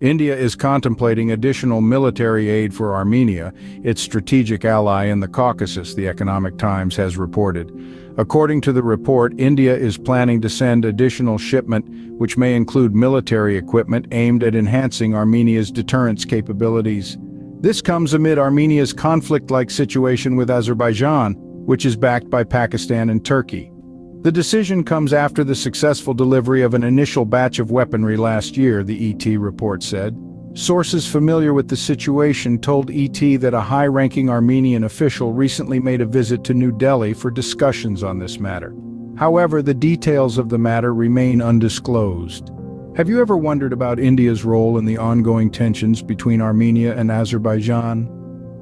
India is contemplating additional military aid for Armenia, its strategic ally in the Caucasus, the Economic Times has reported. According to the report, India is planning to send additional shipment, which may include military equipment aimed at enhancing Armenia's deterrence capabilities. This comes amid Armenia's conflict-like situation with Azerbaijan, which is backed by Pakistan and Turkey. The decision comes after the successful delivery of an initial batch of weaponry last year, the ET report said. Sources familiar with the situation told ET that a high-ranking Armenian official recently made a visit to New Delhi for discussions on this matter. However, the details of the matter remain undisclosed. Have you ever wondered about India's role in the ongoing tensions between Armenia and Azerbaijan?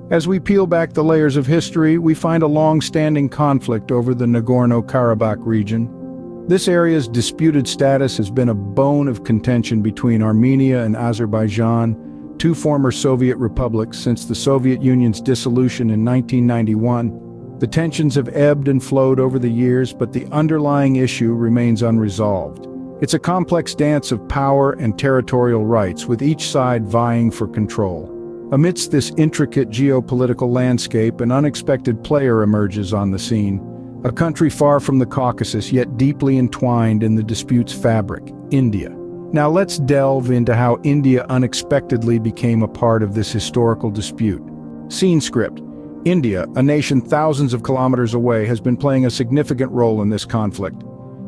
As we peel back the layers of history, we find a long-standing conflict over the Nagorno-Karabakh region. This area's disputed status has been a bone of contention between Armenia and Azerbaijan, two former Soviet republics since the Soviet Union's dissolution in 1991. The tensions have ebbed and flowed over the years, but the underlying issue remains unresolved. It's a complex dance of power and territorial rights, with each side vying for control. Amidst this intricate geopolitical landscape, an unexpected player emerges on the scene. A country far from the Caucasus, yet deeply entwined in the dispute's fabric, India. Now let's delve into how India unexpectedly became a part of this historical dispute. Scene script. India, a nation thousands of kilometers away, has been playing a significant role in this conflict.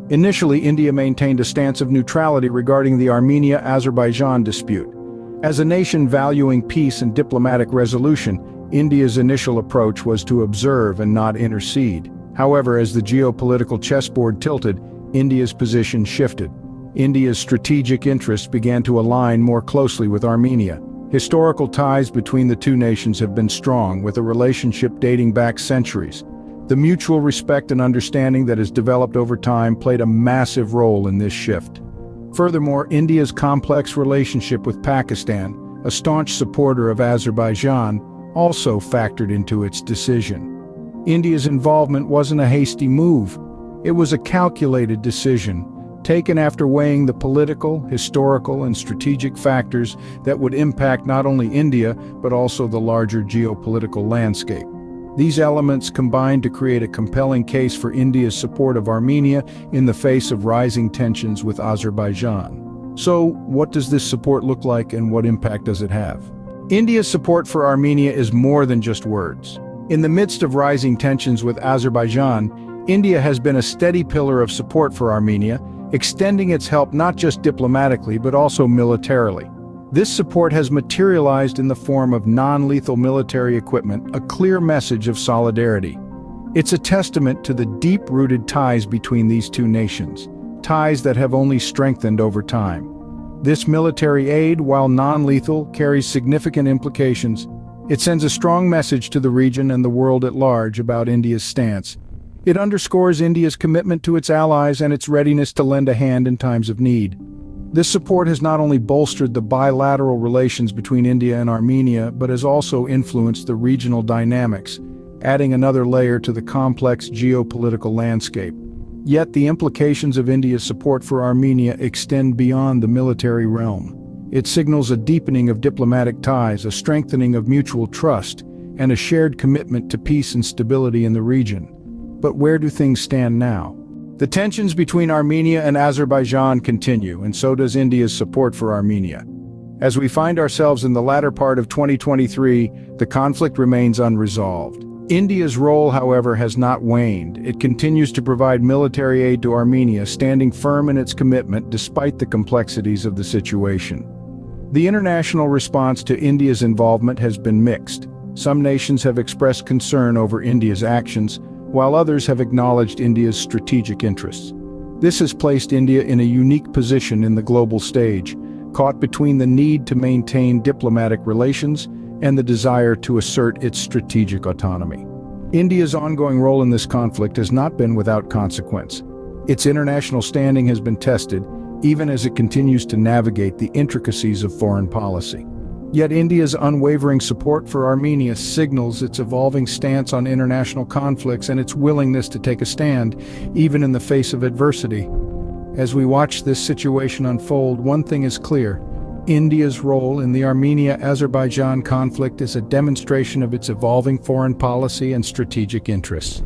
Initially, India maintained a stance of neutrality regarding the Armenia-Azerbaijan dispute. As a nation valuing peace and diplomatic resolution, India's initial approach was to observe and not intercede. However, as the geopolitical chessboard tilted, India's position shifted. India's strategic interests began to align more closely with Armenia. Historical ties between the two nations have been strong, with a relationship dating back centuries. The mutual respect and understanding that has developed over time played a massive role in this shift. Furthermore, India's complex relationship with Pakistan, a staunch supporter of Azerbaijan, also factored into its decision. India's involvement wasn't a hasty move. It was a calculated decision, taken after weighing the political, historical, and strategic factors that would impact not only India, but also the larger geopolitical landscape. These elements combined to create a compelling case for India's support of Armenia in the face of rising tensions with Azerbaijan. So, what does this support look like and what impact does it have? India's support for Armenia is more than just words. In the midst of rising tensions with Azerbaijan, India has been a steady pillar of support for Armenia, extending its help not just diplomatically but also militarily. This support has materialized in the form of non-lethal military equipment, a clear message of solidarity. It's a testament to the deep-rooted ties between these two nations, ties that have only strengthened over time. This military aid, while non-lethal, carries significant implications. It sends a strong message to the region and the world at large about India's stance. It underscores India's commitment to its allies and its readiness to lend a hand in times of need. This support has not only bolstered the bilateral relations between India and Armenia, but has also influenced the regional dynamics, adding another layer to the complex geopolitical landscape. Yet the implications of India's support for Armenia extend beyond the military realm. It signals a deepening of diplomatic ties, a strengthening of mutual trust, and a shared commitment to peace and stability in the region. But where do things stand now? The tensions between Armenia and Azerbaijan continue, and so does India's support for Armenia. As we find ourselves in the latter part of 2023, the conflict remains unresolved. India's role, however, has not waned. It continues to provide military aid to Armenia, standing firm in its commitment despite the complexities of the situation. The international response to India's involvement has been mixed. Some nations have expressed concern over India's actions, while others have acknowledged India's strategic interests. This has placed India in a unique position in the global stage, caught between the need to maintain diplomatic relations and the desire to assert its strategic autonomy. India's ongoing role in this conflict has not been without consequence. Its international standing has been tested, even as it continues to navigate the intricacies of foreign policy. Yet India's unwavering support for Armenia signals its evolving stance on international conflicts and its willingness to take a stand, even in the face of adversity. As we watch this situation unfold, one thing is clear: India's role in the Armenia-Azerbaijan conflict is a demonstration of its evolving foreign policy and strategic interests.